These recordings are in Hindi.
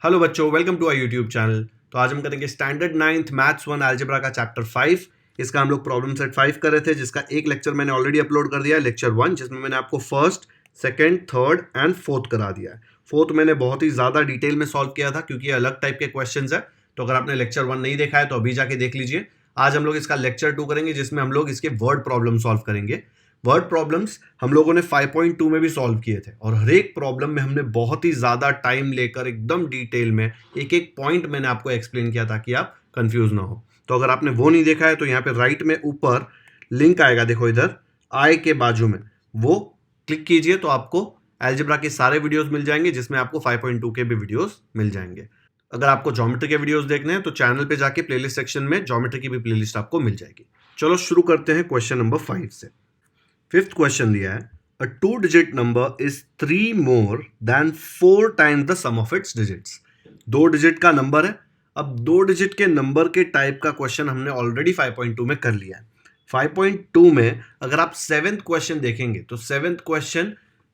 हेलो बच्चों, welcome to our YouTube channel. तो आज हम करेंगे स्टैंडर्ड 9th मैथ्स 1 अलजेब्रा का चैप्टर 5। इसका हम लोग प्रॉब्लम सेट 5 कर रहे थे, जिसका एक लेक्चर मैंने ऑलरेडी अपलोड कर दिया है, लेक्चर 1, जिसमें मैंने आपको first, second, third and fourth करा दिया है। फोर्थ मैंने बहुत ही ज़्यादा डिटेल में सॉल्व किया था, क्योंकि ये अलग टाइप के क्वेश्चन है। तो अगर आपने लेक्चर 1 नहीं देखा है तो अभी जाके देख लीजिए। आज हम लोग इसका लेक्चर 2 करेंगे, जिसमें हम लोग इसके वर्ड प्रॉब्लम सॉल्व करेंगे। वर्ड प्रॉब्लम्स हम लोगों ने 5.2 में भी सॉल्व किए थे, और हर एक प्रॉब्लम में हमने बहुत ही ज्यादा टाइम लेकर एकदम डिटेल में एक एक पॉइंट मैंने आपको एक्सप्लेन किया, ताकि आप कंफ्यूज ना हो। तो अगर आपने वो नहीं देखा है तो यहाँ पे राइट में ऊपर लिंक आएगा, देखो इधर आई के बाजू में, वो क्लिक कीजिए तो आपको अलजेब्रा के सारे वीडियोस मिल जाएंगे, जिसमें आपको 5.2 के भी वीडियोस मिल जाएंगे। अगर आपको ज्योमेट्री के वीडियोस देखने हैं तो चैनल पे जाके प्लेलिस्ट सेक्शन में ज्योमेट्री की भी प्लेलिस्ट आपको मिल जाएगी। चलो शुरू करते हैं क्वेश्चन नंबर 5 से। फिफ्थ क्वेश्चन दिया है, a 2-digit number is 3 more than 4 times the sum of its digits. 2 digit का नंबर है। अब 2 डिजिट के नंबर के टाइप का क्वेश्चन हमने ऑलरेडी 5.2 में कर लिया है। 5.2 में अगर आप 7th क्वेश्चन देखेंगे तो 7th क्वेश्चन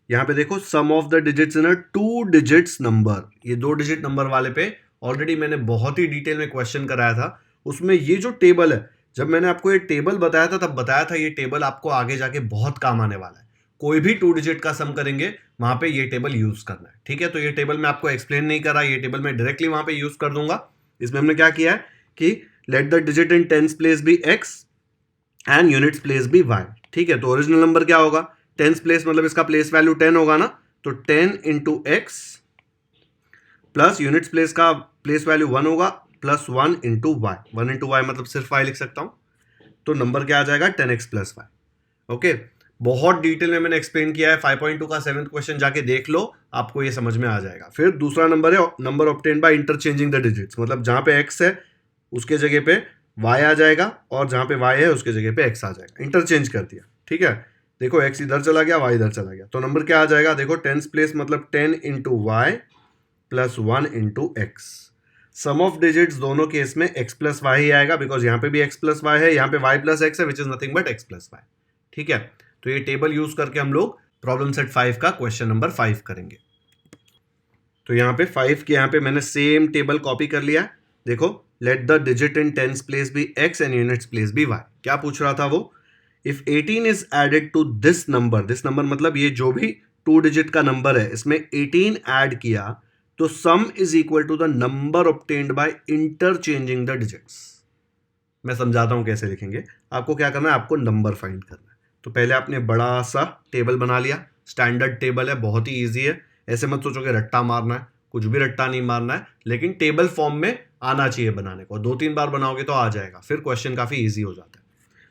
यहाँ पे देखो, sum of the digits in a 2 digits number. ये 2 डिजिट नंबर वाले पे ऑलरेडी मैंने बहुत ही डिटेल में क्वेश्चन कराया था। उसमें ये जो टेबल है, जब मैंने आपको ये टेबल बताया था तब बताया था ये टेबल आपको आगे जाके बहुत काम आने वाला है। कोई भी 2 डिजिट का सम करेंगे वहां पे ये टेबल यूज करना है, ठीक है। तो ये टेबल मैं आपको एक्सप्लेन नहीं कर रहा, ये टेबल मैं डायरेक्टली वहां पे यूज कर दूंगा। इसमें हमने क्या किया है कि let the digit in tens place be x and units place be y, ठीक है। तो ओरिजिनल नंबर क्या होगा, टेंस प्लेस मतलब इसका प्लेस वैल्यू 10 होगा ना, तो 10 into x plus units place का प्लेस वैल्यू 1 होगा plus 1 into y. 1 into y मतलब सिर्फ वाई लिख सकता हूं, तो नंबर क्या आ जाएगा 10x प्लस वाई। ओके, बहुत डिटेल में मैंने एक्सप्लेन किया है। 5.2 का 7th क्वेश्चन जाके देख लो, आपको ये समझ में आ जाएगा। फिर दूसरा नंबर है number obtain bye interchanging the digits, मतलब जहां पे x है उसके जगह पे y आ जाएगा, और जहां पे y है उसके जगह पे x आ जाएगा। इंटरचेंज कर दिया, ठीक है। देखो x इधर चला गया, y इधर चला गया, तो नंबर क्या आ जाएगा, देखो 10 प्लेस मतलब 10 into y plus 1 into x. Sum of digits दोनों केस में x प्लस वाई ही आएगा, बिकॉज यहाँ पे भी x प्लस वाई है, यहाँ पे y प्लस एक्स है, which is nothing but x plus y, ठीक है। तो ये टेबल यूज करके हम लोग प्रॉब्लम सेट 5 का क्वेश्चन नंबर 5 करेंगे। तो यहाँ पे 5 के यहाँ पे मैंने सेम टेबल कॉपी कर लिया। देखो, let the digit in tens place be x and units place be y। क्या पूछ रहा था वो, if 18 is added to this number मतलब ये जो भी 2 डिजिट का नंबर है इसमें 18 ऐड किया, तो sum is equal to the number obtained by interchanging the digits. मैं समझाता हूं कैसे लिखेंगे। आपको क्या करना है, आपको नंबर फाइंड करना है। तो पहले आपने बड़ा सा टेबल बना लिया, स्टैंडर्ड टेबल है, बहुत ही ईजी है। ऐसे मत सोचो कि रट्टा मारना है, कुछ भी रट्टा नहीं मारना है, लेकिन टेबल फॉर्म में आना चाहिए बनाने को। 2-3 बार बनाओगे तो आ जाएगा, फिर क्वेश्चन काफी ईजी हो जाता है।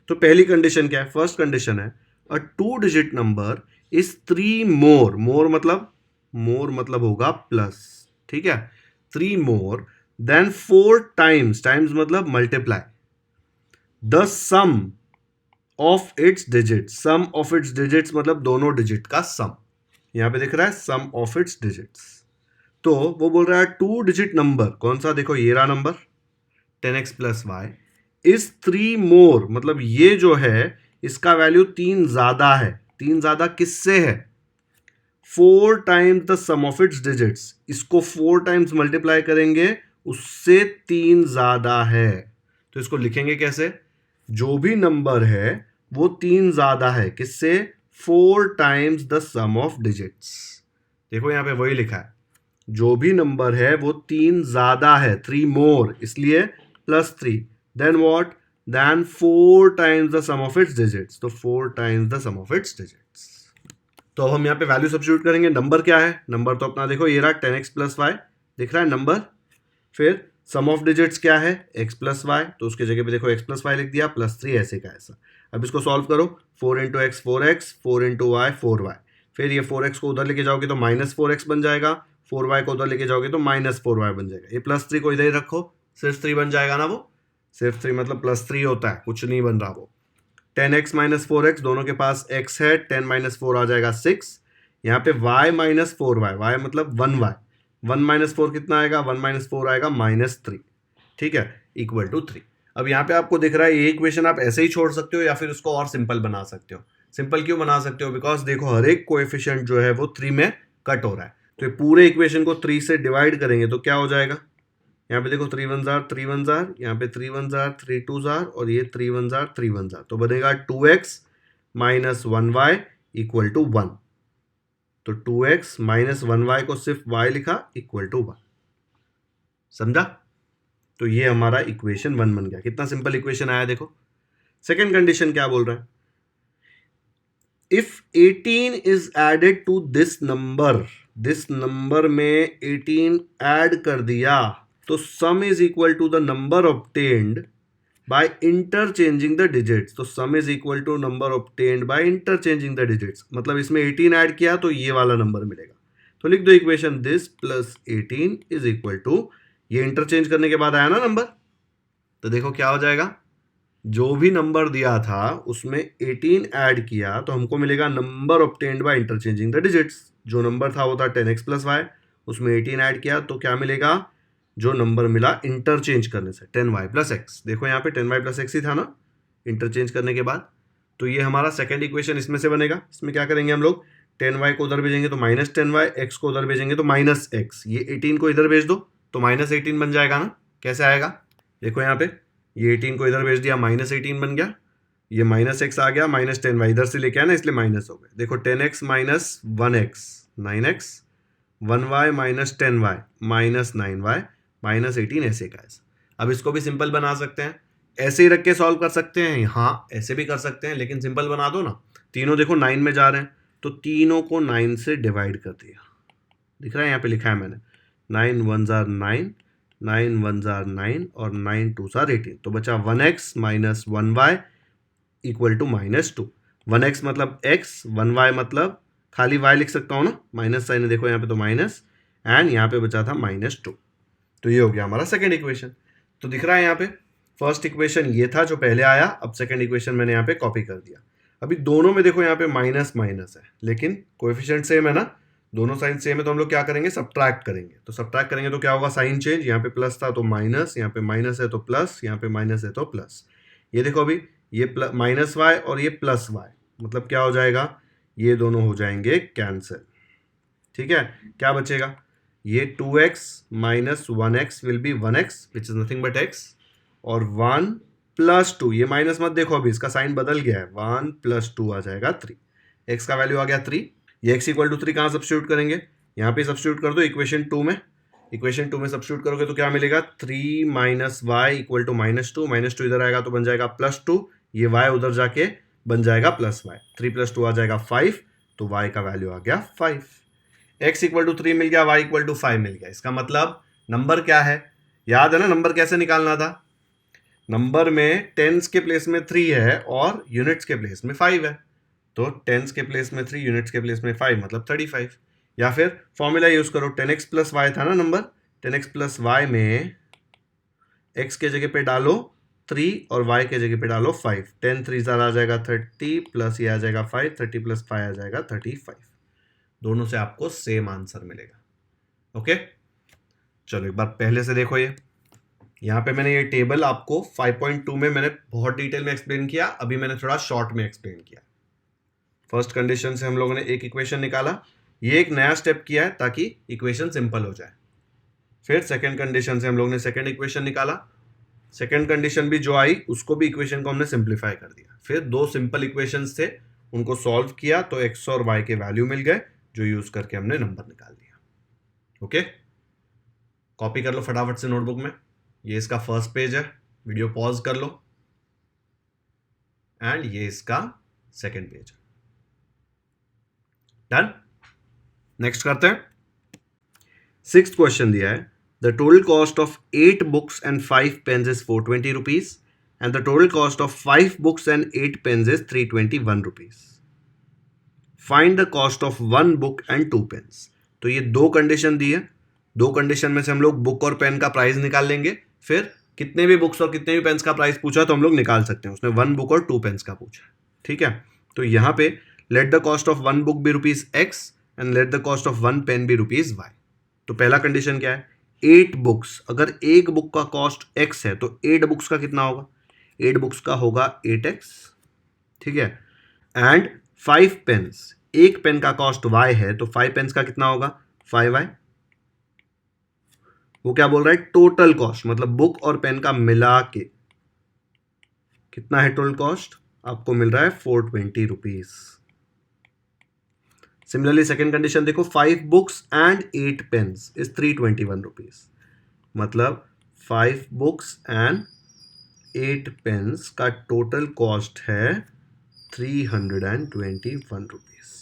तो पहली कंडीशन क्या है, फर्स्ट कंडीशन है, a 2 digit number is 3 more मतलब होगा प्लस, ठीक है। 3 मोर देन 4 टाइम्स मतलब multiply the sum of its digits. Sum of its digits मतलब दोनों डिजिट का सम। यहां पे दिख रहा है सम ऑफ इट्स डिजिट्स। तो वो बोल रहा है 2 डिजिट नंबर कौन सा, देखो ये रहा number 10x plus y is 3 more, मतलब ये जो है इसका वैल्यू 3 ज्यादा है। 3 ज्यादा किससे है, 4 times the sum of its digits. इसको 4 टाइम्स मल्टीप्लाई करेंगे, उससे 3 ज्यादा है। तो इसको लिखेंगे कैसे, जो भी नंबर है वो 3 ज्यादा है किससे, 4 times the sum of digits. देखो यहां पे वही लिखा है, जो भी नंबर है वो 3 ज्यादा है, 3 मोर, इसलिए plus 3, then what, then 4 times the sum of its digits. तो 4 times the sum of its digits. तो अब हम यहाँ पे वैल्यू सब्स्टिट्यूट करेंगे। नंबर क्या है, नंबर तो अपना देखो ये रहा 10x प्लस वाई, दिख रहा है नंबर। फिर सम ऑफ डिजिट्स क्या है, x प्लस वाई, तो उसके जगह पे देखो x प्लस वाई लिख दिया, प्लस 3 ऐसे का ऐसा। अब इसको सॉल्व करो, 4 into x 4x, 4 into Y 4y। फिर ये 4x को उधर लेके जाओगे तो माइनस 4x बन जाएगा, 4y को उधर लेके जाओगे तो माइनस 4y बन जाएगा। ये प्लस 3 को इधर ही रखो, सिर्फ 3 बन जाएगा ना, वो सिर्फ 3 मतलब प्लस 3 होता है, कुछ नहीं बन रहा वो। 10x माइनस 4x, दोनों के पास x है, 10 माइनस 4 आ जाएगा 6। यहाँ पे y माइनस 4y, y मतलब 1y, 1 माइनस 4 कितना आएगा, 1 माइनस 4 आएगा माइनस 3, ठीक है, इक्वल टू 3। अब यहाँ पे आपको दिख रहा है ये इक्वेशन आप ऐसे ही छोड़ सकते हो या फिर उसको और सिंपल बना सकते हो। सिंपल क्यों बना सकते हो, बिकॉज देखो हर एक कोएफिशिएंट जो है वो 3 में कट हो रहा है। तो ये पूरे इक्वेशन को 3 से डिवाइड करेंगे तो क्या हो जाएगा, यहाँ पे देखो 3 1 जार 3 1 जार, यहाँ पे 3 1 जार 3 2 जार और ये 3 1 जार 3 1 जार, तो बनेगा 2x minus 1y equal to 1। तो 2x माइनस 1y को सिर्फ y लिखा इक्वल टू 1। समझा? तो ये हमारा इक्वेशन 1 बन गया। कितना सिंपल इक्वेशन आया देखो। सेकेंड कंडीशन क्या बोल रहा है, if 18 is added to this number में 18 ऐड कर दिया तो sum is equal to the number obtained by interchanging the digits. तो sum is equal to number obtained by interchanging the digits, मतलब इसमें 18 ऐड किया तो ये वाला नंबर मिलेगा। तो लिख दो equation this plus 18 is equal to, ये इंटरचेंज करने के बाद आया ना नंबर, तो देखो क्या हो जाएगा, जो भी नंबर दिया था उसमें 18 ऐड किया तो हमको मिलेगा number obtained by interchanging the digits. जो नंबर था वो था 10x प्लस वाई, उसमें 18 ऐड किया तो क्या मिलेगा, जो नंबर मिला इंटरचेंज करने से 10y प्लस एक्स। देखो यहाँ पे 10y प्लस एक्स ही था ना इंटरचेंज करने के बाद। तो ये हमारा सेकेंड इक्वेशन इसमें से बनेगा। इसमें क्या करेंगे हम लोग, 10y को उधर भेजेंगे तो माइनस 10y, एक्स को उधर भेजेंगे तो माइनस एक्स, ये 18 को इधर भेज दो तो माइनस 18 बन जाएगा ना। कैसे आएगा, देखो यहाँ पे ये 18 को इधर भेज दिया, माइनस 18 बन गया, ये माइनस एक्स आ गया, माइनस 10y इधर से लेके आया ना इसलिए माइनस हो गए। देखो 10x minus 1x 9x, 1y minus 10y minus 9y minus 18, ऐसे का ऐसे। अब इसको भी सिंपल बना सकते हैं, ऐसे ही रख के सॉल्व कर सकते हैं, हाँ ऐसे भी कर सकते हैं, लेकिन सिंपल बना दो ना। तीनों देखो 9 में जा रहे हैं तो तीनों को 9 से डिवाइड कर दिया, दिख रहा है यहाँ पे लिखा है मैंने, 9 1 जार 9, 9 1 जार 9 और 9 2 जार 18, तो बचा 1x minus 1y equal to minus 2। 1x मतलब x, 1y मतलब खाली y लिख सकता हूँ ना, माइनस साइन है देखो यहाँ पे तो माइनस, एंड यहाँ पे बचा था माइनस 2। तो ये हो गया हमारा सेकेंड इक्वेशन। तो दिख रहा है यहाँ पे फर्स्ट इक्वेशन ये था जो पहले आया, अब सेकेंड इक्वेशन मैंने यहाँ पे कॉपी कर दिया। अभी दोनों में देखो यहाँ पे माइनस माइनस है लेकिन कोएफिशिएंट सेम है ना, दोनों साइन सेम है, तो हम लोग क्या करेंगे, सब्ट्रैक्ट करेंगे। तो सब्ट्रैक्ट करेंगे तो क्या होगा, साइन चेंज, यहाँ पे प्लस था तो माइनस, यहाँ पे माइनस है तो प्लस, यहाँ पे माइनस है तो प्लस। ये देखो अभी ये माइनस वाई और ये प्लस वाई, मतलब क्या हो जाएगा, ये दोनों हो जाएंगे कैंसिल। ठीक है, क्या बचेगा, ये 2x minus 1x will be 1x which is nothing but x, और 1 प्लस 2, ये माइनस मत देखो अभी इसका साइन बदल गया है, 1 प्लस 2 आ जाएगा 3, x का वैल्यू आ गया 3। ये x इक्वल टू 3 कहाँ सब्स्टिट्यूट करेंगे, यहाँ पे सब्स्टिट्यूट कर दो इक्वेशन 2 में, इक्वेशन 2 में सब्स्टिट्यूट करोगे तो क्या मिलेगा, 3 minus y equal to minus 2, minus 2 इधर आएगा तो बन जाएगा प्लस 2, ये y उधर जाके बन जाएगा प्लस वाई, 3 प्लस 2 आ जाएगा 5, तो y का वैल्यू आ गया 5। x इक्वल टू 3 मिल गया, y इक्वल टू 5 मिल गया। इसका मतलब नंबर क्या है, याद है ना नंबर कैसे निकालना था, नंबर में टेंस के प्लेस में 3 है और यूनिट्स के प्लेस में 5 है, तो टेंस के प्लेस में 3 यूनिट्स के प्लेस में 5 मतलब 35। या फिर फॉर्मूला यूज करो, 10x प्लस वाई था ना नंबर, 10x प्लस वाई में x के जगह पे डालो 3 और y के जगह पे डालो 5, 10 3 आ जाएगा 30 प्लस ये आ जाएगा 5, 30 प्लस 5 आ जाएगा 35। दोनों से आपको सेम आंसर मिलेगा। ओके, चलो एक बार पहले से देखो, ये यहाँ पे मैंने ये टेबल आपको 5.2 में मैंने बहुत डिटेल में एक्सप्लेन किया, अभी मैंने थोड़ा शॉर्ट में एक्सप्लेन किया। फर्स्ट कंडीशन से हम लोगों ने एक इक्वेशन निकाला, ये एक नया स्टेप किया है ताकि इक्वेशन सिंपल हो जाए। फिर सेकंड कंडीशन से हम लोग ने सेकंड इक्वेशन निकाला, सेकंड कंडीशन भी जो आई उसको भी इक्वेशन को हमने सिंप्लीफाई कर दिया। फिर दो सिंपल इक्वेशंस थे उनको सॉल्व किया तो x और y के वैल्यू मिल गए जो यूज करके हमने नंबर निकाल दिया। ओके, कॉपी कर लो फटाफट से नोटबुक में, ये इसका फर्स्ट पेज है, वीडियो पॉज कर लो, एंड ये इसका सेकंड पेज है। डन, नेक्स्ट करते हैं। सिक्स्थ क्वेश्चन दिया है, the total cost of 8 books and 5 pens is 420 rupees and the total cost of 5 books and 8 pens is 321 rupees. Find the cost of 1 book and 2 pens. तो ये दो कंडीशन दी है, दो कंडीशन में से हम लोग बुक और पेन का प्राइस निकाल लेंगे, फिर कितने भी बुक्स और कितने भी पेन्स का प्राइस पूछा तो हम लोग निकाल सकते हैं। उसने 1 बुक और 2 पेन्स का पूछा, ठीक है। तो यहाँ पे let the cost of 1 book be rupees x and let the cost of 1 pen be rupees y. तो पहला कंडीशन क्या है, 8 बुक्स, अगर एक बुक का कॉस्ट x है तो 8 बुक्स का कितना होगा, 8 बुक्स का होगा 8x, ठीक है। एंड 5 पेन्स, एक पेन का कॉस्ट y है तो 5 पेन्स का कितना होगा, 5i। वो क्या बोल रहा है, टोटल कॉस्ट, मतलब बुक और पेन का मिला के कितना है टोटल कॉस्ट, आपको मिल रहा है 420 रुपीज। सिमिलरली सेकेंड कंडीशन देखो, 5 books and 8 pens is 321 rupees, मतलब 5 बुक्स एंड 8 पेन्स का टोटल कॉस्ट है 321 रुपीज।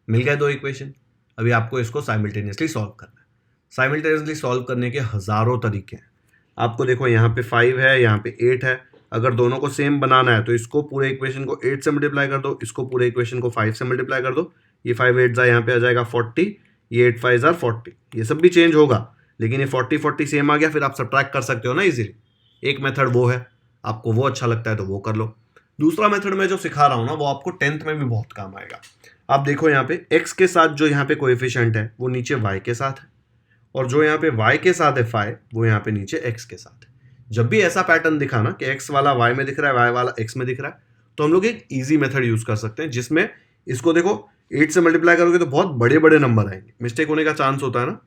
मिल गए दो इक्वेशन। अभी आपको इसको साइमल्टेनियसली सॉल्व करना है। साइमल्टेनियसली सॉल्व करने के हजारों तरीके हैं। आपको देखो यहाँ पे 5 है, यहाँ पे 8 है, अगर दोनों को सेम बनाना है तो इसको पूरे इक्वेशन को 8 से मल्टीप्लाई कर दो, इसको पूरे इक्वेशन को 5 से मल्टीप्लाई कर दो। ये 5 8 यहाँ पे आ जाएगा 40, ये 8 5 40। ये सब भी चेंज होगा, लेकिन ये 40 40 सेम आ गया, फिर आप सब्ट्रैक्ट कर सकते हो ना इजीली। एक मेथड वो है, आपको वो अच्छा लगता है तो वो कर लो। दूसरा मेथड मैं जो सिखा रहा हूँ ना, वो आपको 10th में भी बहुत काम आएगा। आप देखो यहाँ पे x के साथ जो यहाँ पे कोएफिशिएंट है वो नीचे y के साथ है, और जो यहाँ पे y के साथ है phi, वो यहाँ पे नीचे x के साथ है। जब भी ऐसा पैटर्न दिखा ना कि x वाला y में दिख रहा है, y वाला x में दिख रहा है, तो हम लोग एक इजी मेथड यूज कर सकते हैं, जिसमें इसको देखो 8 से मल्टीप्लाई करोगे तो बहुत बड़े बड़े नंबर आएंगे, मिस्टेक होने का चांस होता है ना,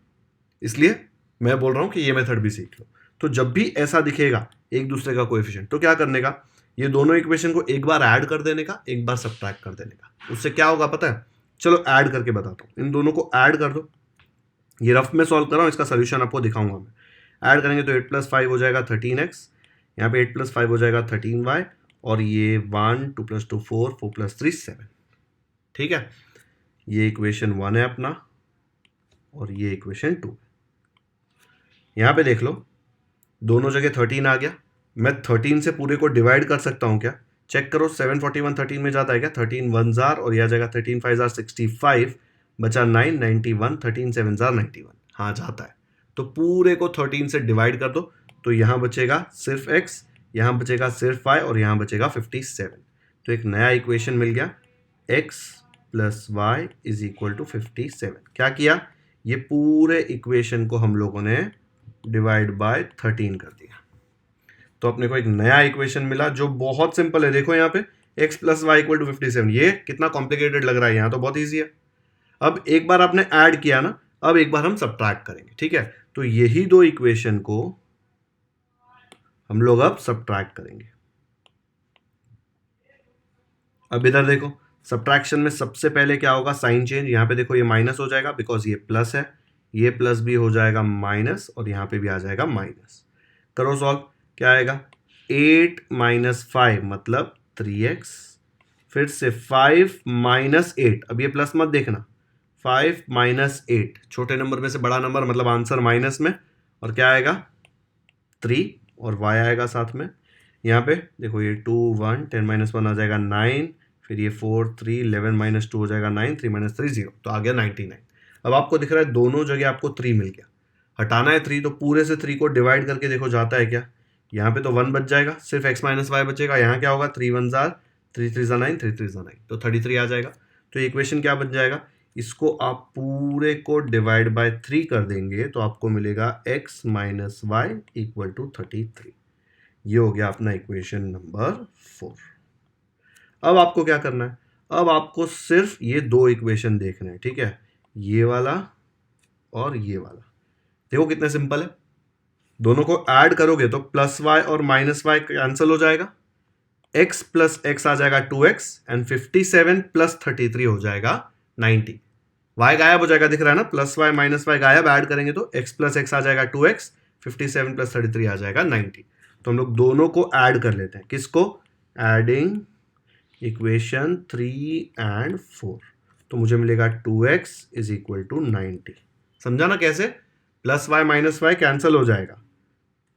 इसलिए मैं बोल रहा हूँ कि ये मेथड भी सीख लो। तो जब भी ऐसा दिखेगा एक दूसरे का कोएफिशिएंट, तो क्या करने का, ये दोनों इक्वेशन को एक बार ऐड कर देने का, एक बार सब्ट्रैक्ट कर देने का। उससे क्या होगा पता है, चलो ऐड करके बताता हूँ। इन दोनों को ऐड कर दो, ये रफ में सॉल्व कर रहा हूँ, इसका सोल्यूशन आपको दिखाऊंगा मैं। ऐड करेंगे तो 8 + 5 हो जाएगा 13x, यहाँ पे 8 + 5 हो जाएगा 13y, और ये 1 2 + 2 4 4 + 3 7। ठीक है, ये इक्वेशन 1 है अपना, और ये इक्वेशन 2। यहाँ पे देख लो दोनों जगह 13 आ गया। मैं 13 से पूरे को डिवाइड कर सकता हूँ क्या, चेक करो। 741 13 में जाता है क्या, 13 1 जार, और यह आ जाएगा 13 5 जार 65, बचा 9 91, 13 7 जार 91। हाँ जाता है, तो पूरे को 13 से डिवाइड कर दो, तो यहाँ बचेगा सिर्फ x, यहाँ बचेगा सिर्फ y, और यहाँ बचेगा 57। तो एक नया इक्वेशन मिल गया, x + y = 57। क्या किया, ये पूरे इक्वेशन को हम लोगों ने डिवाइड बाय 13 कर दिया, तो अपने को एक नया इक्वेशन मिला जो बहुत सिंपल है। देखो यहाँ पे x + y = 57। ये कितना कॉम्प्लिकेटेड लग रहा है, यहाँ तो बहुत ईजी है। अब एक बार आपने ऐड किया ना, अब एक बार हम सब्ट्रैक्ट करेंगे। ठीक है, तो यही दो इक्वेशन को हम लोग अब सब्ट्रैक्ट करेंगे। अब इधर देखो, सब्ट्रैक्शन में सबसे पहले क्या होगा, साइन चेंज। यहाँ पे देखो ये माइनस हो जाएगा बिकॉज ये प्लस है, ये प्लस भी हो जाएगा माइनस, और यहाँ पे भी आ जाएगा माइनस। करो सॉल्व, क्या आएगा, 8 - 5 मतलब 3x, फिर से 5 - 8, अब ये प्लस मत देखना, 5 - 8 छोटे नंबर में से बड़ा नंबर, मतलब आंसर माइनस में, और क्या आएगा 3, और y आएगा साथ में। यहाँ पे देखो ये 2 1 10 - 1 आ जाएगा 9, फिर ये 4 3 11 - 2 हो जाएगा 9, 3 - 3 0, तो आ गया 99। अब आपको दिख रहा है दोनों जगह आपको 3 मिल गया। हटाना है 3, तो पूरे से 3 को डिवाइड करके देखो जाता है क्या, यहाँ पे तो 1 बच जाएगा, सिर्फ x - y बचेगा। यहाँ क्या होगा, 3 1 जार 3 3 9 3 3 9, तो 33 आ जाएगा। तो इक्वेशन क्या बन जाएगा, इसको आप पूरे को डिवाइड बाय 3 कर देंगे तो आपको मिलेगा x - y = 33। ये हो गया अपना इक्वेशन नंबर 4। अब आपको क्या करना है, अब आपको सिर्फ ये दो इक्वेशन देखना है। ठीक है, ये वाला और ये वाला। देखो कितने सिंपल है, दोनों को ऐड करोगे तो +y और -y कैंसिल हो जाएगा, x + x आ जाएगा 2x, एंड 57 + 33 हो जाएगा 90। y गायब हो जाएगा, दिख रहा है ना, +y -y गायब, ऐड करेंगे तो x + x आ जाएगा 2x, 57 + 33 आ जाएगा 90। तो हम लोग दोनों को ऐड कर लेते हैं, किसको, एडिंग इक्वेशन 3 and 4, तो मुझे मिलेगा 2x = 90। समझा ना कैसे, +y -y कैंसिल हो जाएगा,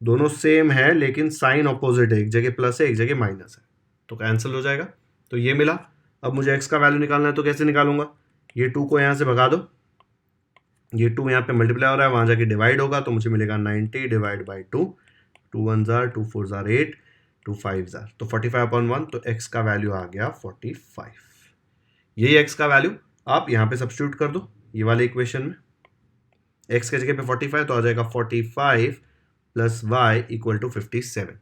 दोनों सेम है लेकिन साइन ऑपोजिट है, एक जगह प्लस है एक जगह माइनस है, तो कैंसिल हो जाएगा। तो ये मिला। अब मुझे x का वैल्यू निकालना है, तो कैसे निकालूंगा, ये 2 को यहाँ से भगा दो, ये 2 यहाँ पे मल्टीप्लाई हो रहा है, वहाँ जाके डिवाइड होगा, तो मुझे मिलेगा 90 / 2, 2 1 जार 2 4 जार 8, 2 5 जार, तो 45/1, तो x का वैल्यू आ गया 45। यही x का वैल्यू आप यहाँ पे सब्स्टिट्यूट कर दो, ये वाले इक्वेशन में x के जगह पे 45, तो आ जाएगा 45 + y = 57।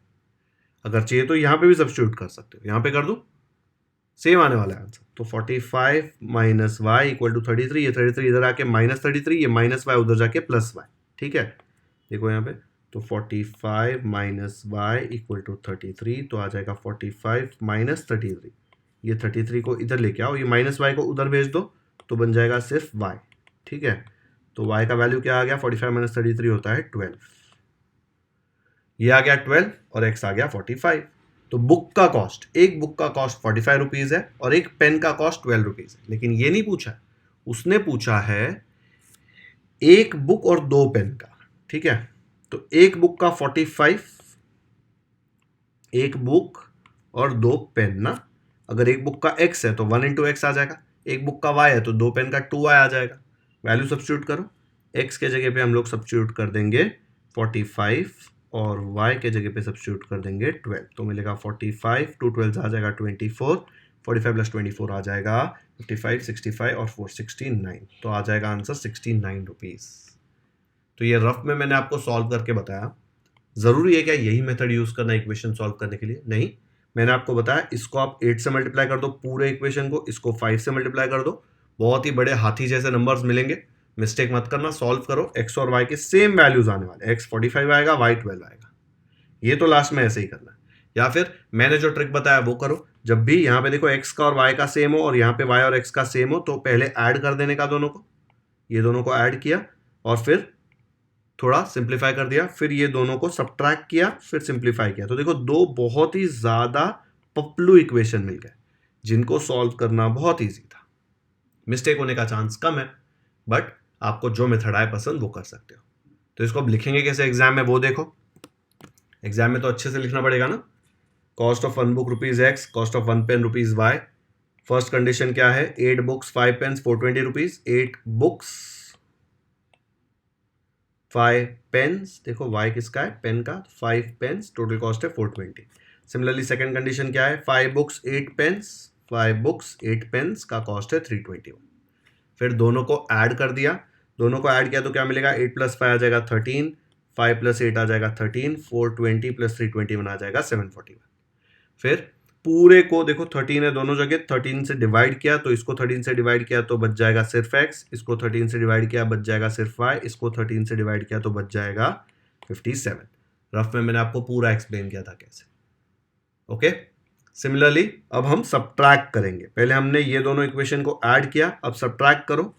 अगर चाहिए तो यहाँ पे भी सब्स्टिट्यूट कर सकते हो, यहाँ पे कर दो सेम आने वाला है आंसर। तो 45 माइनस वाई इक्वल टू 33, ये 33 इधर आके माइनस 33, ये माइनस वाई उधर जाके प्लस वाई, ठीक है। देखो यहाँ पे तो 45 माइनस वाई इक्वल टू 33, तो आ जाएगा 45 माइनस 33, ये 33 को इधर लेके आओ, ये माइनस वाई को उधर भेज दो तो बन जाएगा सिर्फ वाई, ठीक है। तो वाई का वैल्यू क्या आ गया, 45 माइनस 33 होता है 12, ये आ गया 12 और एक्स आ गया 45। तो बुक का कॉस्ट, एक बुक का कॉस्ट 45 रुपीज है और एक पेन का कॉस्ट 12 रुपीज है। लेकिन ये नहीं पूछा, उसने पूछा है एक बुक और दो पेन का, ठीक है। तो एक बुक का 45, एक बुक और दो पेन ना, अगर एक बुक का x है तो 1 इंटू एक्स आ जाएगा, एक बुक का y है तो दो पेन का 2y आ जाएगा। वैल्यू सब्स्टिट्यूट करो, x के जगह पे हम लोग सब्स्टिट्यूट कर देंगे 45 और y के जगह पे सब्स्टिट्यूट कर देंगे 12, तो मिलेगा 45, 2 12 आ जाएगा 24, 45 प्लस 24 आ जाएगा 55, 65 और 4 69, तो आ जाएगा आंसर 69 रुपीज। तो ये रफ में मैंने आपको सॉल्व करके बताया। जरूरी है क्या यही मेथड यूज करना इक्वेशन सॉल्व करने के लिए? नहीं, मैंने आपको बताया इसको आप 8 से मल्टीप्लाई कर दो पूरे इक्वेशन को, इसको 5 से मल्टीप्लाई कर दो, बहुत ही बड़े हाथी जैसे नंबर्स मिलेंगे। मिस्टेक मत करना, सॉल्व करो, एक्स और वाई के सेम वैल्यूज आने वाले, एक्स 45 आएगा, वाई 12 आएगा, ये तो लास्ट में ऐसे ही करना है। या फिर मैंने जो ट्रिक बताया वो करो, जब भी यहाँ पे देखो एक्स का और वाई का सेम हो और यहाँ पे वाई और एक्स का सेम हो तो पहले ऐड कर देने का दोनों को, ये दोनों को ऐड किया और फिर थोड़ा सिंप्लीफाई कर दिया, फिर ये दोनों को सब्ट्रैक्ट किया, फिर सिंप्लीफाई किया, तो देखो दो बहुत ही ज्यादा पपलू इक्वेशन मिल गए जिनको सॉल्व करना बहुत इजी था। मिस्टेक होने का चांस कम है, बट आपको जो मेथड आए पसंद वो कर सकते हो। तो इसको अब लिखेंगे कैसे एग्जाम में वो देखो। एग्जाम में तो अच्छे से लिखना पड़ेगा ना। Cost of 1 book rupees x, cost of 1 pen rupees y. First condition क्या है, 8 books 5 pens 420 rupees, 8 books 5 pens, देखो y किसका है, पेन का, 5 पेन्स, टोटल कॉस्ट है 420। सिमिलरली सेकंड कंडीशन क्या है, 5 बुक्स 8 पेन्स, 5 बुक्स 8 पेन्स का कॉस्ट है 321। फिर दोनों को ऐड कर दिया, दोनों को ऐड किया तो क्या मिलेगा, 8 प्लस 5 आ जाएगा 13, 5 प्लस 8 आ जाएगा 13, 420 प्लस 321 आ जाएगा 741। फिर पूरे को देखो 13 है दोनों जगह, 13 से डिवाइड किया तो इसको 13 से डिवाइड किया तो बच जाएगा सिर्फ x, इसको 13 से डिवाइड किया बच जाएगा सिर्फ y, इसको 13 से डिवाइड किया तो बच जाएगा 57। रफ में मैंने आपको पूरा एक्सप्लेन किया था कैसे। ओके, सिमिलरली अब हम सब्ट्रैक्ट करेंगे। पहले हमने ये दोनों इक्वेशन को ऐड किया, अब सब्ट्रैक्ट करो।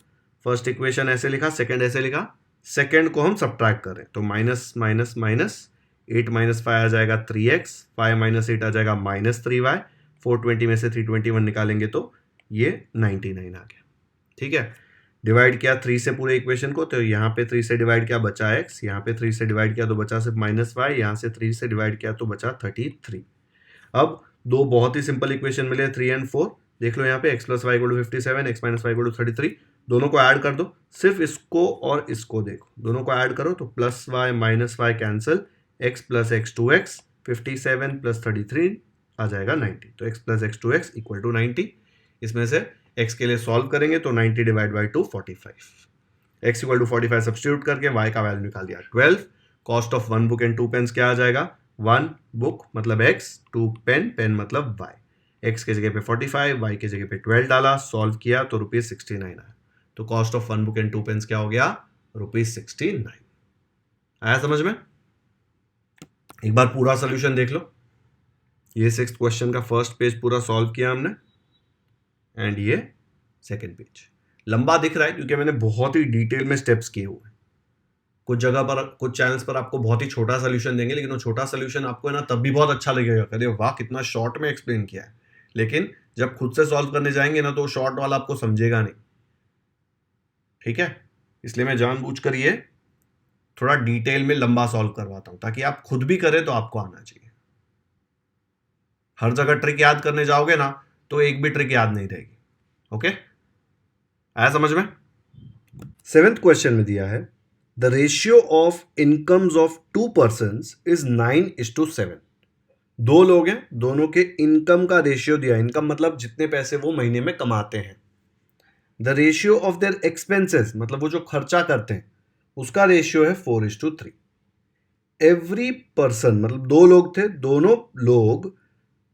फर्स्ट इक्वेशन ऐसे लिखा, सेकेंड ऐसे लिखा, सेकेंड को हम सब्ट्रैक्ट कर रहे हैं तो माइनस माइनस माइनस, 8 माइनस 5 आ जाएगा 3x, 5 माइनस 8 आ जाएगा माइनस 3y, 420 में से 321 निकालेंगे तो ये 99 आ गया, ठीक है। डिवाइड किया 3 से पूरे इक्वेशन को, तो यहाँ पे 3 से डिवाइड किया बचा x, यहाँ पे 3 से डिवाइड किया तो बचा सिर्फ माइनस y, यहाँ से 3 से डिवाइड किया तो बचा 33। अब दो बहुत ही सिंपल इक्वेशन मिले 3 एंड 4, देख लो यहाँ पे x plus y equal to 57, x minus y equal to 33, दोनों को ऐड कर दो, सिर्फ इसको और इसको देखो, दोनों को ऐड करो तो plus y minus y cancel, x plus x 2x, 57 प्लस 33 आ जाएगा 90, तो x plus x 2x equal to 90। इसमें से x के लिए सॉल्व करेंगे तो 90 divide by 2 45, x equal to 45 substitute करके y का वैल्यू निकाल दिया 12। Cost of 1 book and 2 pens क्या आ जाएगा, 1 बुक मतलब x, 2 पेन, पेन मतलब y, x के जगह पे 45, y के जगह पे 12 डाला, सॉल्व किया तो ₹69 आया। तो cost of 1 book and 2 pens क्या हो गया, ₹69। आया समझ में? एक बार पूरा सोल्यूशन देख लो। ये 6th क्वेश्चन का फर्स्ट पेज पूरा सॉल्व किया हमने, एंड ये सेकंड पेज। लंबा दिख रहा है क्योंकि मैंने बहुत ही डिटेल में स्टेप्स किए हुए हैं। कुछ जगह पर, कुछ चैनल्स पर आपको बहुत ही छोटा सोल्यूशन देंगे, लेकिन वो छोटा सोल्यूशन आपको है ना तब भी बहुत अच्छा लगेगा, कहते वाह कितना शॉर्ट में एक्सप्लेन किया है। लेकिन जब खुद से सॉल्व करने जाएंगे ना तो शॉर्ट वाला आपको समझेगा नहीं, ठीक है। इसलिए मैं जानबूझकर ये थोड़ा डिटेल में लंबा सॉल्व करवाता हूं ताकि आप खुद भी करें तो आपको आना चाहिए। हर जगह ट्रिक याद करने जाओगे ना तो एक भी ट्रिक याद नहीं रहेगी। ओके, आया समझ में? 7th क्वेश्चन में दिया है the ratio of incomes of 2 persons is 9:7। दो लोग हैं, दोनों के इनकम का रेशियो दिया, इनकम मतलब जितने पैसे वो महीने में कमाते हैं। The ratio of their expenses मतलब वो जो खर्चा करते हैं उसका रेशियो है 4:3। एवरी पर्सन मतलब दो लोग थे, दोनों लोग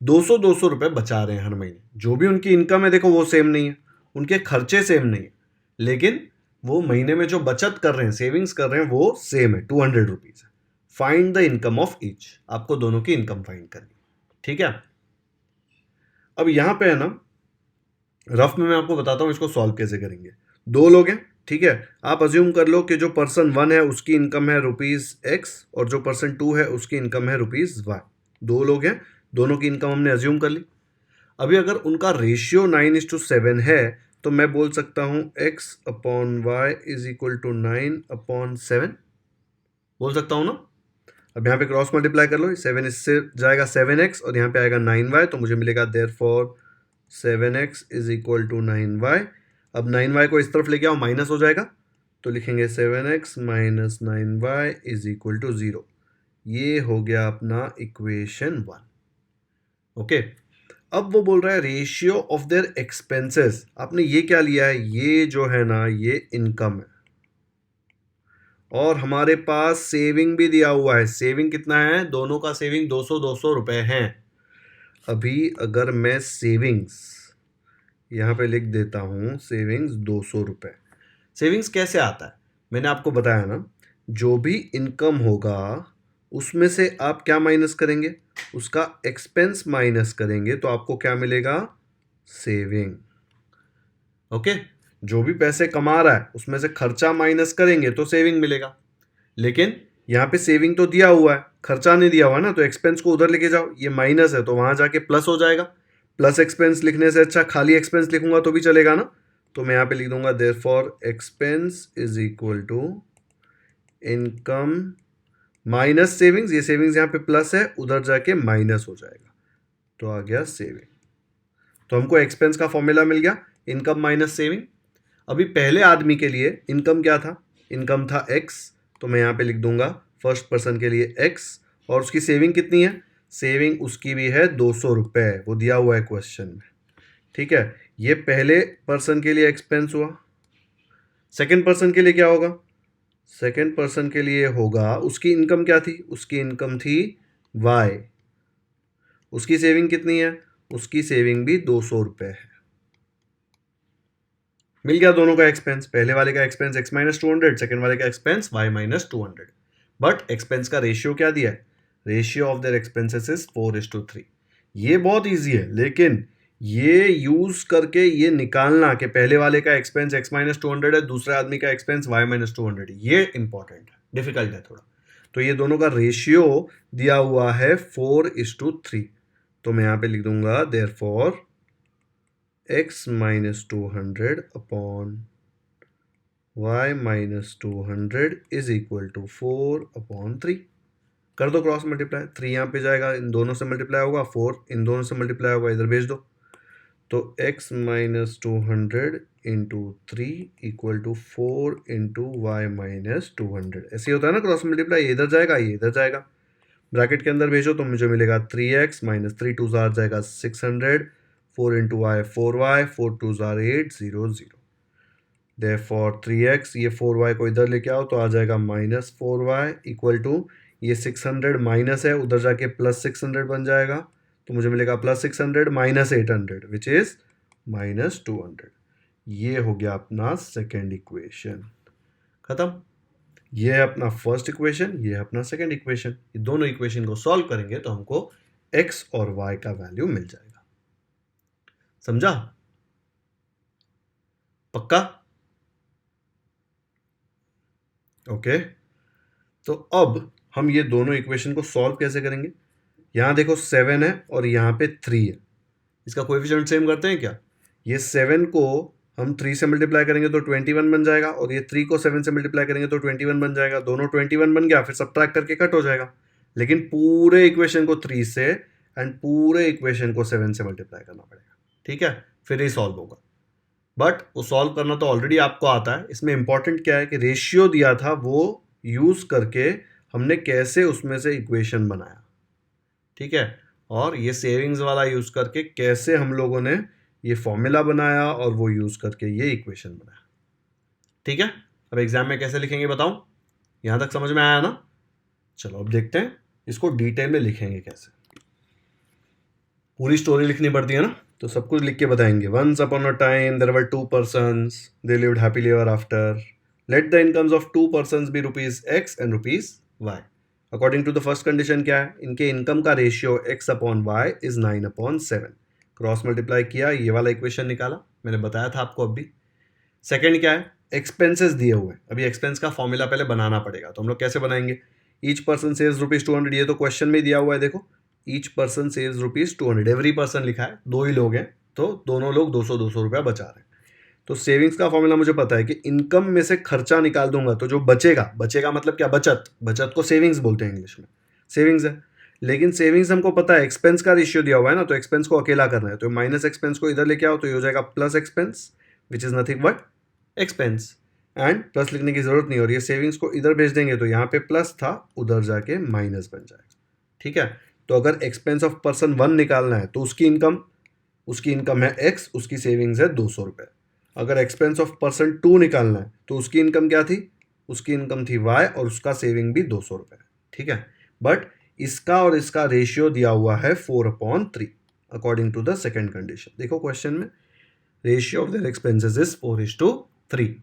200 रुपए बचा रहे हैं हर महीने। जो भी उनकी इनकम है देखो वो सेम नहीं है, उनके खर्चे सेम नहीं है, लेकिन वो महीने में जो बचत कर रहे हैं, सेविंग्स कर रहे हैं, वो सेम है, 200 रुपीज है। Find the income of each, आपको दोनों की इनकम फाइंड करनी, ठीक है। अब यहां पे है ना, रफ में मैं आपको बताता हूं इसको सॉल्व कैसे करेंगे। दो लोग हैं, ठीक है। आप अज्यूम कर लो कि जो पर्सन 1 है उसकी इनकम है ₹X और जो पर्सन 2 है उसकी इनकम है ₹Y। दो लोग हैं, दोनों की इनकम हमने अज्यूम कर ली। अभी अगर उनका रेशियो 9:7 है तो मैं बोल सकता हूं X/Y इज इक्वल टू 9/7, बोल सकता हूं ना। अब यहाँ पे क्रॉस मल्टीप्लाई कर लो, 7 इससे जाएगा 7x और यहाँ पे आएगा 9y, तो मुझे मिलेगा therefore 7x is equal to 9y। अब 9y को इस तरफ लेके आओ, माइनस हो जाएगा, तो लिखेंगे 7x minus 9y is equal to 0। ये हो गया अपना इक्वेशन 1। ओके, अब वो बोल रहा है रेशियो ऑफ देयर एक्सपेंसेस। आपने ये क्या लिया है, ये जो है ना ये इनकम है, और हमारे पास सेविंग भी दिया हुआ है। सेविंग कितना है, दोनों का सेविंग 200 रुपए हैं। अभी अगर मैं सेविंग्स यहाँ पे लिख देता हूँ, सेविंग्स 200 रुपए। सेविंग्स कैसे आता है, मैंने आपको बताया ना, जो भी इनकम होगा उसमें से आप क्या माइनस करेंगे, उसका एक्सपेंस माइनस करेंगे, तो आपको क्या मिलेगा, सेविंग। ओके, जो भी पैसे कमा रहा है उसमें से खर्चा माइनस करेंगे तो सेविंग मिलेगा। लेकिन यहाँ पे सेविंग तो दिया हुआ है, खर्चा नहीं दिया हुआ ना, तो एक्सपेंस को उधर लेके जाओ, ये माइनस है तो वहां जाके प्लस हो जाएगा। प्लस एक्सपेंस लिखने से अच्छा खाली एक्सपेंस लिखूंगा तो भी चलेगा ना, तो मैं यहाँ पे लिख दूंगा therefore expense is equal to income minus savings. ये सेविंग्स यहाँ पे प्लस है, उधर जाके माइनस हो जाएगा, तो आ गया सेविंग। तो हमको एक्सपेंस का फॉर्मूला मिल गया, इनकम माइनस सेविंग। अभी पहले आदमी के लिए इनकम क्या था, इनकम था x, तो मैं यहाँ पे लिख दूंगा फर्स्ट पर्सन के लिए x, और उसकी सेविंग कितनी है, सेविंग उसकी भी है 200 रुपए, वो दिया हुआ है क्वेश्चन में, ठीक है। ये पहले पर्सन के लिए एक्सपेंस हुआ। सेकंड पर्सन के लिए क्या होगा, सेकंड पर्सन के लिए होगा, उसकी इनकम क्या थी, उसकी इनकम थी y, उसकी सेविंग कितनी है, उसकी सेविंग भी 200 रुपए है। मिल गया दोनों का एक्सपेंस, पहले वाले का एक्सपेंस x माइनस 200, सेकेंड वाले का expense y minus 200। But expense का रेशियो क्या दिया है, ratio of their expenses is 4:3। ये बहुत इजी है, लेकिन ये यूज करके ये निकालना कि पहले वाले का एक्सपेंस x माइनस 200 है, दूसरे आदमी का एक्सपेंस y माइनस 200, ये इंपॉर्टेंट है, डिफिकल्ट है थोड़ा। तो ये दोनों का रेशियो दिया हुआ है 4:3, तो मैं यहाँ पे लिख दूंगा therefore x minus 200 upon y minus 200 is equal to 4/3। कर दो क्रॉस मल्टीप्लाई, 3 यहाँ पे जाएगा, इन दोनों से मल्टीप्लाई होगा, 4 इन दोनों से मल्टीप्लाई होगा, इधर भेज दो, तो x minus 200 into 3 equal to 4 into y minus 200। ऐसे होता है ना क्रॉस मल्टीप्लाई, ये इधर जाएगा ये इधर जाएगा, ब्रैकेट के अंदर भेजो तो मुझे मिलेगा 3x माइनस 3 2 जार जाएगा 600, 4 into Y 4y, 4 2 jar 8 0 0। Therefore 3x, ये 4y को इधर लेके आओ तो आ जाएगा माइनस 4y इक्वल टू, ये 600 माइनस है, उधर जाके प्लस 600 बन जाएगा, तो मुझे मिलेगा plus 600 minus 800 which is minus 200। ये हो गया अपना सेकेंड इक्वेशन, खत्म। ये है अपना फर्स्ट इक्वेशन, ये है अपना सेकेंड इक्वेशन। ये दोनों इक्वेशन को सॉल्व करेंगे तो हमको x और y का वैल्यू मिल जाएगा। समझा, पक्का? ओके, तो अब हम ये दोनों इक्वेशन को सॉल्व कैसे करेंगे। यहां देखो 7 है और यहां पे 3 है, इसका कोएफिशिएंट सेम करते हैं क्या, ये 7 को हम 3 से मल्टीप्लाई करेंगे तो 21 बन जाएगा, और ये 3 को 7 से मल्टीप्लाई करेंगे तो 21 बन जाएगा, दोनों 21 बन गया, फिर सब्ट्रैक्ट करके कट हो जाएगा। लेकिन पूरे इक्वेशन को 3 से एंड पूरे इक्वेशन को 7 से मल्टीप्लाई करना पड़ेगा, ठीक है, फिर ही सॉल्व होगा। बट वो सॉल्व करना तो ऑलरेडी आपको आता है। इसमें इंपॉर्टेंट क्या है कि रेशियो दिया था, वो यूज करके हमने कैसे उसमें से इक्वेशन बनाया, ठीक है, और ये सेविंग्स वाला यूज करके कैसे हम लोगों ने ये फॉर्मूला बनाया और वो यूज करके ये इक्वेशन बनाया, ठीक है। अब एग्जाम में कैसे लिखेंगे बताओ, यहां तक समझ में आया ना। चलो अब देखते हैं इसको डिटेल में लिखेंगे कैसे। पूरी स्टोरी लिखनी पड़ती है ना, तो सब कुछ लिख के बताएंगे. Once upon a time there were two persons, they lived happily ever after. Let the incomes of two persons be rupees x and rupees Y. According to the first condition क्या है, इनके इनकम का ratio X upon Y is 9/7. Cross multiply किया, ये वाला इक्वेशन निकाला, मैंने बताया था आपको अभी. सेकंड क्या है, एक्सपेंसेस दिए हुए हैं. अभी एक्सपेंस का फॉर्मूला पहले बनाना पड़ेगा, तो हम लोग कैसे बनाएंगे. ईच पर्सन सेव्स ₹200, ये तो क्वेश्चन में दिया हुआ है. देखो, each person saves ₹200, every person लिखा है, दो ही लोग हैं तो दोनों लोग 200-200 रुपया बचा रहे हैं. तो सेविंग्स का फॉर्मूला मुझे पता है कि इनकम में से खर्चा निकाल दूंगा तो जो बचेगा, बचेगा मतलब क्या, बचत. बचत को सेविंग्स बोलते हैं इंग्लिश में, सेविंग्स है. लेकिन सेविंग्स हमको पता है एक्सपेंस का रेशियो दिया हुआ है ना, तो एक्सपेंस को अकेला करना है, तो माइनस एक्सपेंस को इधर लेके आओ तो ये हो जाएगा plus expense which is nothing but expense. And plus लिखने की जरूरत नहीं हो रही है, सेविंग्स को इधर भेज देंगे तो यहाँ पे प्लस था, उधर जाके माइनस बन जाएगा. ठीक है, तो अगर एक्सपेंस ऑफ पर्सन 1 निकालना है तो उसकी इनकम है एक्स, उसकी सेविंग्स है 200 रुपये. अगर एक्सपेंस ऑफ पर्सन 2 निकालना है तो उसकी इनकम क्या थी, उसकी इनकम थी वाई और उसका सेविंग भी 200 रुपये. ठीक है, बट इसका और इसका रेशियो दिया हुआ है 4/3 according to the second condition. देखो क्वेश्चन में ratio of their expenses is 4:3.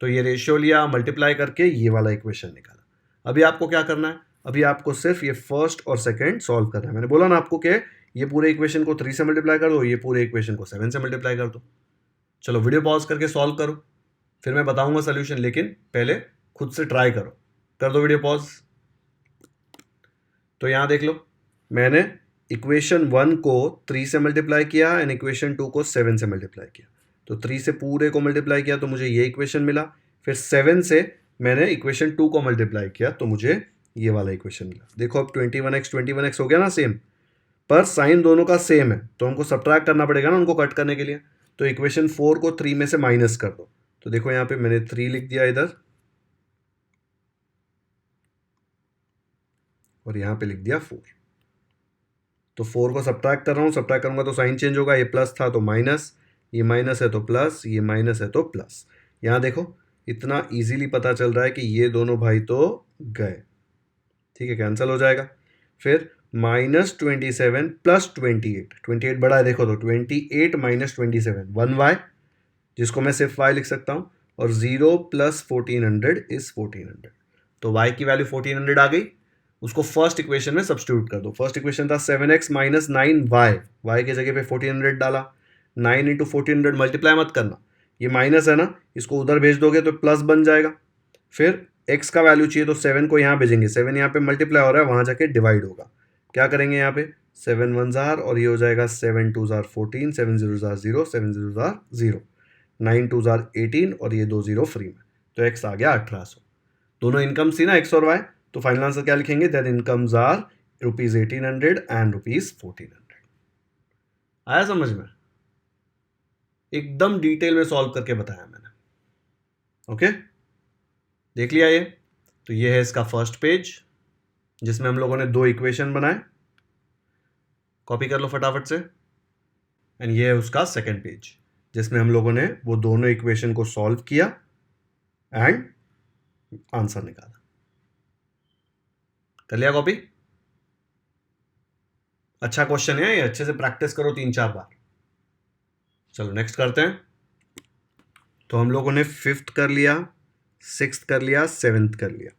तो ये रेशियो लिया, मल्टीप्लाई करके ये वाला इक्वेशन निकाला. अभी आपको क्या करना है, अभी आपको सिर्फ ये फर्स्ट और सेकंड सॉल्व करना है. मैंने बोला ना आपको कि ये पूरे इक्वेशन को 3 से मल्टीप्लाई कर दो, ये पूरे इक्वेशन को 7 से मल्टीप्लाई कर दो. चलो वीडियो पॉज करके सॉल्व करो, फिर मैं बताऊंगा सोल्यूशन, लेकिन पहले खुद से ट्राई करो. कर दो वीडियो पॉज. तो यहां देख लो, मैंने इक्वेशन 1 को 3 से मल्टीप्लाई किया एंड इक्वेशन 2 को 7 से मल्टीप्लाई किया. तो 3 से पूरे को मल्टीप्लाई किया तो मुझे ये इक्वेशन मिला. फिर 7 से मैंने इक्वेशन 2 को मल्टीप्लाई किया तो मुझे ये वाला इक्वेशन मिला. देखो अब 21x हो गया ना सेम, पर साइन दोनों का सेम है तो हमको सब्ट्रैक्ट करना पड़ेगा ना उनको कट करने के लिए. तो इक्वेशन 4 को 3 में से माइनस कर दो. तो देखो यहाँ पे मैंने 3 लिख दिया इधर और यहाँ पे लिख दिया 4. तो 4 को सब्ट्रैक्ट कर रहा हूँ, सब्ट्रैक्ट करूंगा तो साइन चेंज होगा, ये प्लस था तो माइनस, ये माइनस है तो प्लस, ये माइनस है तो प्लस. यहाँ देखो इतना इजीली पता चल रहा है कि ये दोनों भाई तो गए. ठीक है, कैंसिल हो जाएगा. फिर -27 + 28 बड़ा है देखो, तो 28 - 27 1y, जिसको मैं सिर्फ y लिख सकता हूँ, और 0 + 1400 इज 1400. तो y की वैल्यू 1400 आ गई. उसको फर्स्ट इक्वेशन में सब्स्टिट्यूट कर दो. फर्स्ट इक्वेशन था 7x - 9y, y की जगह पे 1400 डाला. 9 × 1400 मल्टीप्लाई मत करना, ये माइनस है ना, इसको उधर भेज दोगे तो प्लस बन जाएगा. फिर x का वैल्यू चाहिए तो 7 को यहाँ भेजेंगे, 7 यहाँ पे मल्टीप्लाई हो रहा है, वहाँ जाके डिवाइड होगा. क्या करेंगे यहाँ पे 7 1 जार और ये हो जाएगा 7 2 जार 14, 7 0 जार 0, 7 0 जार 0, 9 2 जार 18 और ये 2 0 फ्री में. तो x आ गया 1800. दोनों इनकम थी ना x और y, तो फाइनल आंसर क्या लिखेंगे, देयर इनकम्स आर ₹1800 एंड ₹1400. आया समझ में, एकदम डिटेल में सॉल्व करके बताया मैंने. ओके, देख लिया ये. तो ये है इसका फर्स्ट पेज जिसमें हम लोगों ने 2 इक्वेशन बनाए, कॉपी कर लो फटाफट से. एंड ये है उसका सेकंड पेज जिसमें हम लोगों ने वो दोनों इक्वेशन को सॉल्व किया एंड आंसर निकाला. कर लिया कॉपी. अच्छा क्वेश्चन है ये, अच्छे से प्रैक्टिस करो 3-4 बार. चलो नेक्स्ट करते हैं. तो हम लोगों ने 5th कर लिया, 6th कर लिया, 7th कर लिया.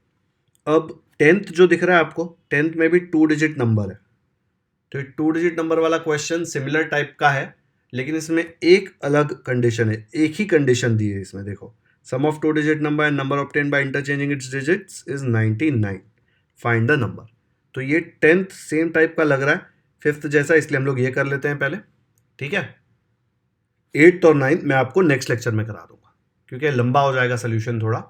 अब 10th जो दिख रहा है आपको, 10th में भी 2 डिजिट नंबर है. तो ये 2 डिजिट नंबर वाला क्वेश्चन सिमिलर टाइप का है, लेकिन इसमें एक अलग कंडीशन है, एक ही कंडीशन दी है इसमें. देखो, sum of 2 digit number and number obtained by interchanging its digits is 99. Find the number. तो ये 10th सेम टाइप का लग रहा है 5th जैसा, इसलिए हम लोग ये कर लेते हैं पहले. ठीक है, 8th और 9th मैं आपको नेक्स्ट लेक्चर में करा दूंगा क्योंकि लंबा हो जाएगा सोल्यूशन थोड़ा,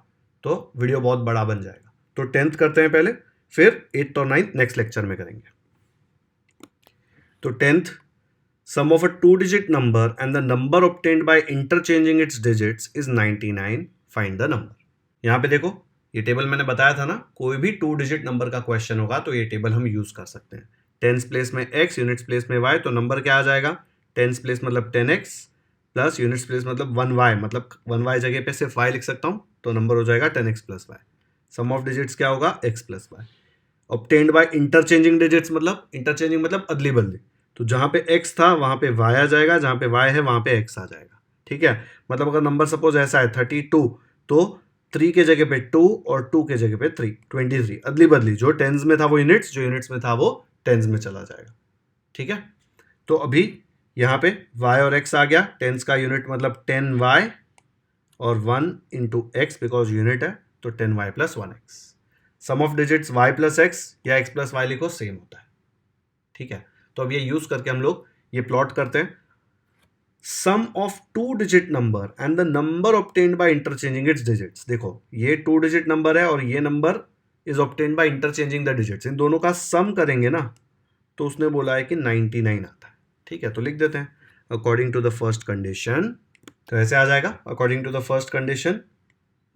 तो वीडियो बहुत बड़ा बन जाएगा. तो 10th करते हैं पहले, फिर 8th और 9th नेक्स्ट लेक्चर में करेंगे. तो 10th, sum of a 2-digit number and the number obtained by interchanging its digits is 99. Find the number. यहाँ पे देखो, ये टेबल मैंने बताया था ना, कोई भी 2 डिजिट नंबर का क्वेश्चन होगा तो ये टेबल हम यूज कर सकते हैं. टेंस प्लेस में x, यूनिट्स प्लेस में y, तो नंबर क्या आ जाएगा, टेंस प्लेस मतलब 10x प्लस यूनिट्स प्लेस मतलब 1y, मतलब 1y जगह पे सिर्फ y लिख सकता हूँ, तो नंबर हो जाएगा 10x plus y. Sum of digits क्या होगा, x plus y. Obtained by interchanging digits मतलब, इंटरचेंजिंग मतलब अदली बदली, तो जहाँ पे x था वहाँ पे y आ जाएगा, जहाँ पे y है वहाँ पे x आ जाएगा। ठीक है, मतलब अगर नंबर सपोज ऐसा है 32, तो 3 के जगह पे 2 और 2 के जगह पे 3, 23, अदली बदली, जो टेंस में था वो यूनिट्स, जो यूनिट्स में था वो टेंस में चला जाएगा। ठीक है, तो अभी यहाँ पे y और x आ गया, टेंस का यूनिट मतलब 10y और 1 इंटू एक्स बिकॉज यूनिट है, तो 10y plus 1x। Sum of digits y plus X या x प्लस वाई लिखो, सेम होता है। ठीक है, तो अब ये यूज करके हम लोग ये प्लॉट करते हैं। Sum of 2 digit number and the number obtained by interchanging its digits. देखो ये 2 डिजिट नंबर है और ये number is obtained by interchanging the digits, इन दोनों का सम करेंगे ना, तो उसने बोला है कि 99 आता है। ठीक है, तो लिख देते हैं according to the first condition, तो ऐसे आ जाएगा according to the first condition,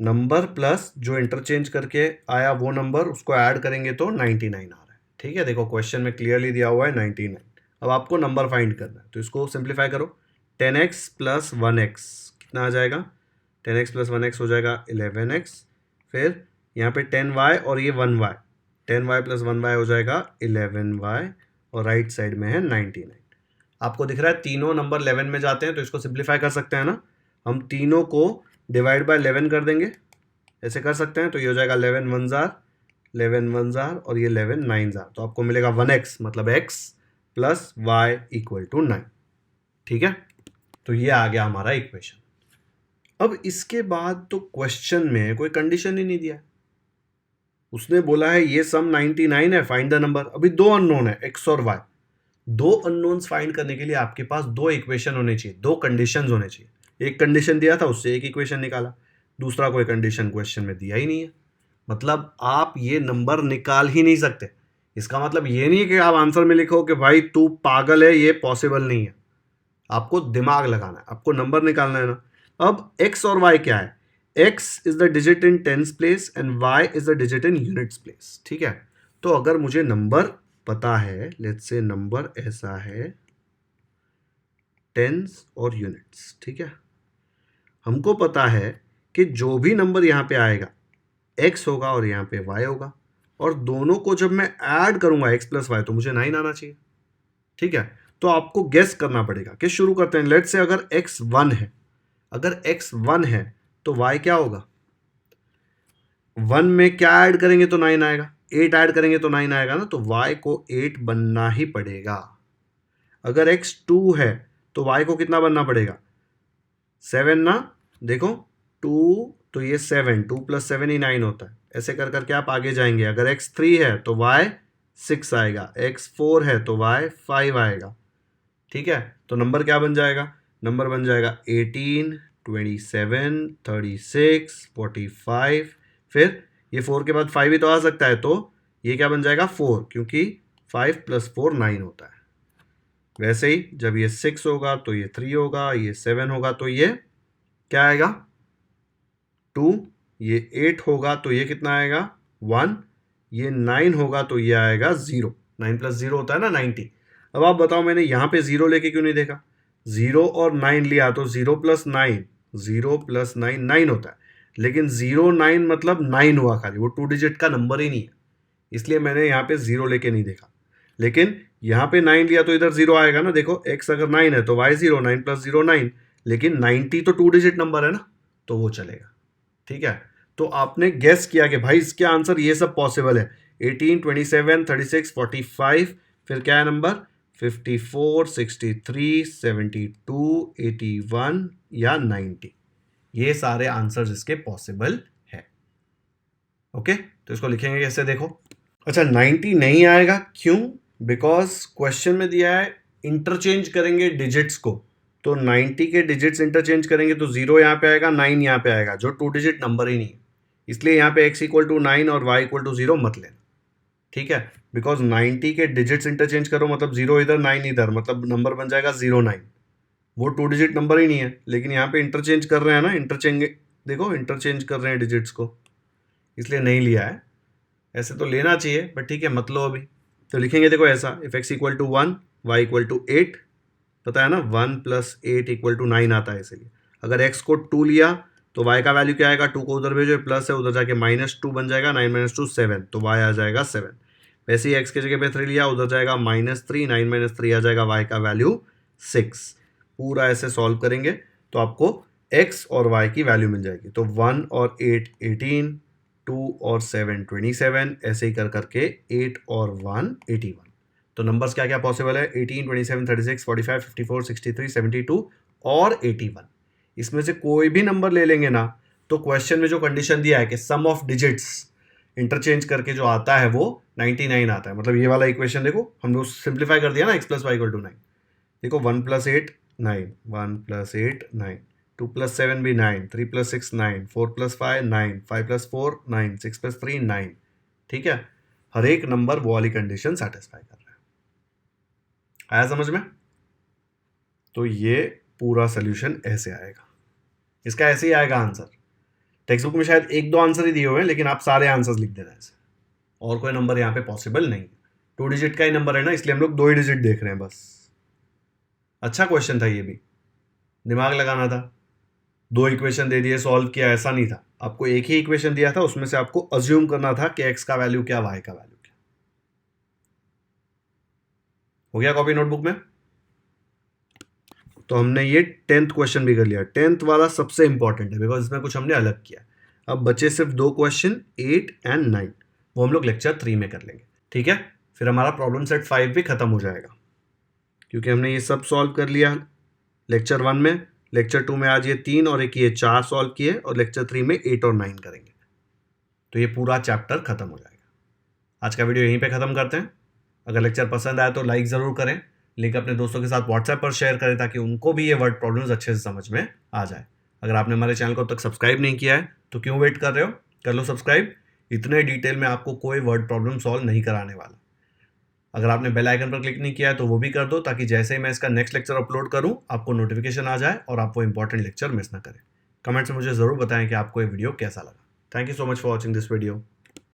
number plus जो इंटरचेंज करके आया वो नंबर, उसको ऐड करेंगे तो 99 आ रहा है। ठीक है, देखो क्वेश्चन में क्लियरली दिया हुआ है 99। अब आपको नंबर फाइंड करना है, तो इसको सिंप्लीफाई करो, 10x प्लस 1x कितना आ जाएगा, 10x प्लस 1x हो जाएगा 11x, फिर यहाँ पे 10y और ये 1y, 10y प्लस 1y हो जाएगा 11y, और राइट साइड में है 99। आपको दिख रहा है तीनों नंबर 11 में जाते हैं, तो इसको सिंप्लीफाई कर सकते हैं ना, हम तीनों को डिवाइड बाय 11 कर देंगे, ऐसे कर सकते हैं, तो ये हो जाएगा 11 1 जार, 11 1 जार और ये 11 9 जार, तो आपको मिलेगा 1x मतलब x plus y equal to 9। ठीक है, तो ये आ गया हमारा इक्वेशन। अब इसके बाद तो क्वेश्चन में कोई कंडीशन ही नहीं दिया, उसने बोला है ये सम 99 है, फाइंड द नंबर। अभी दो अननोन है x और y, दो अननोन्स फाइंड करने के लिए आपके पास दो इक्वेशन होने चाहिए, दो कंडीशंस होने चाहिए। एक कंडीशन दिया था उससे एक इक्वेशन निकाला, दूसरा कोई कंडीशन क्वेश्चन में दिया ही नहीं है, मतलब आप ये नंबर निकाल ही नहीं सकते। इसका मतलब ये नहीं है कि आप आंसर में लिखो कि भाई तू पागल है, ये पॉसिबल नहीं है। आपको दिमाग लगाना है, आपको नंबर निकालना है ना। अब x और y क्या है, x is the digit in tens place and y is the digit in units place. ठीक है, तो अगर मुझे नंबर पता है, लेट्स से नंबर ऐसा है टेंस और यूनिट्स, ठीक है, हमको पता है कि जो भी नंबर यहाँ पे आएगा x होगा और यहाँ पे y होगा, और दोनों को जब मैं ऐड करूंगा x प्लस वाई तो मुझे 9 आना चाहिए। ठीक है, तो आपको गेस करना पड़ेगा कि शुरू करते हैं। लेट्स से अगर x 1 है, अगर x 1 है तो y क्या होगा, 1 में क्या ऐड करेंगे तो 9 आएगा, 8 ऐड करेंगे तो 9 आएगा ना, तो y को 8 बनना ही पड़ेगा। अगर x 2 है तो y को कितना बनना पड़ेगा, 7 ना, देखो 2 तो ये 7, 2 प्लस 7 ही 9 होता है, ऐसे कर करके आप आगे जाएंगे। अगर x 3 है तो y 6 आएगा, x 4 है तो y 5 आएगा। ठीक है, तो नंबर क्या बन जाएगा, नंबर बन जाएगा 18, 27, 36, 45, फिर ये 4 के बाद 5 ही तो आ सकता है, तो ये क्या बन जाएगा 4, क्योंकि 5 प्लस 4 9 होता है। वैसे ही जब ये 6 होगा तो ये 3 होगा, ये 7 होगा तो ये क्या आएगा 2, ये 8 होगा तो ये कितना आएगा 1, ये 9 होगा तो ये आएगा 0, 9 प्लस 0 होता है ना 90। अब आप बताओ मैंने यहाँ पे 0 लेके क्यों नहीं देखा, 0 और 9 लिया तो 0 प्लस 9, 0 प्लस 9 9 होता है, लेकिन 0 9 मतलब 9 हुआ खाली, वो 2 डिजिट का नंबर ही नहीं है, इसलिए मैंने यहाँ पे 0 लेके नहीं देखा। लेकिन यहाँ पे 9 लिया तो इधर 0 आएगा ना, देखो x अगर 9 है तो y 0, 9 प्लस 0 9, लेकिन 90 तो 2 डिजिट नंबर है ना, तो वो चलेगा। ठीक है, तो आपने गेस किया कि भाई इसके आंसर ये सब पॉसिबल है, 18, 27, 36, 45, फिर क्या है नंबर 54, 63, 72, 81 या 90, ये सारे आंसर्स इसके पॉसिबल है। ओके, तो इसको लिखेंगे कैसे, देखो अच्छा 90 नहीं आएगा, क्यों, बिकॉज क्वेश्चन में दिया है इंटरचेंज करेंगे डिजिट्स को, तो 90 के डिजिट्स इंटरचेंज करेंगे तो 0 यहाँ पे आएगा, 9 यहाँ पे आएगा, जो 2 डिजिट नंबर ही नहीं है, इसलिए यहाँ पे x इक्वल टू 9 और y इक्वल टू 0 मत लेना। ठीक है, बिकॉज 90 के डिजिट्स इंटरचेंज करो मतलब 0 इधर 9 इधर, मतलब नंबर बन जाएगा 0 9, वो 2 डिजिट नंबर ही नहीं है, लेकिन यहाँ पे इंटरचेंज कर रहे हैं ना, इंटरचेंज देखो इंटरचेंज कर रहे हैं डिजिट्स को, इसलिए नहीं लिया है। ऐसे तो लेना चाहिए बट ठीक है मत लो अभी, तो लिखेंगे देखो ऐसा, if x equal to 1, y equal to 8, पता है ना 1 प्लस 8 इक्वल टू 9 आता है, इसलिए अगर x को 2 लिया तो y का वैल्यू क्या आएगा, 2 को उधर भेजो, प्लस है उधर जाके -2 बन जाएगा, 9 - 2 7, तो y आ जाएगा 7। वैसे ही x की जगह पे 3 लिया, उधर जाएगा -3, 9 - 3 आ जाएगा y का वैल्यू 6। पूरा ऐसे सॉल्व करेंगे तो आपको x और y की वैल्यू मिल जाएगी। तो 1 और 8 18, 2 और 7 27, ऐसे ही कर करके 8 और 1 81। तो नंबर्स क्या क्या पॉसिबल है? 18, 27, 36, 45, 54, 63, 72 और 81। इसमें से कोई भी नंबर ले लेंगे ना, तो क्वेश्चन में जो कंडीशन दिया है कि सम ऑफ डिजिट्स इंटरचेंज करके जो आता है वो 99 आता है। मतलब ये वाला इक्वेशन देखो, हम लोग सिंप्लीफाई कर दिया ना, x + y = 9। देखो 1 + 8 9, 1 + 8 9, 2 + 7 भी 9, 3 + 6 9, 4 + 5 9, 5 + 4 9, 6 + 3 9। ठीक है, हर एक नंबर वो वाली कंडीशन सेटिस्फाई कर रहा है। आया समझ में? तो ये पूरा सोल्यूशन ऐसे आएगा, इसका ऐसे ही आएगा आंसर। टेक्स्ट बुक में शायद 1-2 आंसर ही दिए हुए हैं, लेकिन आप सारे आंसर्स लिख देना ऐसे, और कोई नंबर यहाँ पे पॉसिबल नहीं। 2 डिजिट का ही नंबर है ना, इसलिए हम लोग 2 ही डिजिट देख रहे हैं बस। अच्छा क्वेश्चन था ये भी, दिमाग लगाना था। 2 इक्वेशन दे दिए, सॉल्व किया, ऐसा नहीं था। आपको एक ही इक्वेशन दिया था, उसमें से आपको अज्यूम करना था कि x का वैल्यू क्या, y का वैल्यू क्या। हो गया कॉपी नोटबुक में? तो हमने ये 10th क्वेश्चन भी कर लिया। 10th वाला सबसे इंपॉर्टेंट है, बिकॉज इसमें कुछ हमने अलग किया। अब बचे सिर्फ 2 क्वेश्चन 8 और 9, वो हम लोग लेक्चर 3 में कर लेंगे। ठीक है, फिर हमारा प्रॉब्लम सेट 5 भी खत्म हो जाएगा, क्योंकि हमने ये सब सॉल्व कर लिया लेक्चर 1 में। लेक्चर 2 में आज ये 3 और एक ये 4 सॉल्व किए, और लेक्चर 3 में 8 और 9 करेंगे। तो ये पूरा चैप्टर खत्म हो जाएगा। आज का वीडियो यहीं पे खत्म करते हैं। अगर लेक्चर पसंद आया तो लाइक ज़रूर करें, लिंक अपने दोस्तों के साथ व्हाट्सएप पर शेयर करें, ताकि उनको भी ये वर्ड प्रॉब्लम्स अच्छे से समझ में आ जाए। अगर आपने हमारे चैनल को अब तक सब्सक्राइब नहीं किया है तो क्यों वेट कर रहे हो, कर लो सब्सक्राइब। इतने डिटेल में आपको कोई वर्ड प्रॉब्लम सॉल्व नहीं कराने वाला। अगर आपने बेल आइकन पर क्लिक नहीं किया है तो वो भी कर दो, ताकि जैसे ही मैं इसका नेक्स्ट लेक्चर अपलोड करूं आपको नोटिफिकेशन आ जाए और आप वो इंपॉर्टेंट लेक्चर मिस ना करें। कमेंट्स में मुझे ज़रूर बताएं कि आपको ये वीडियो कैसा लगा। Thank you so much for watching this video.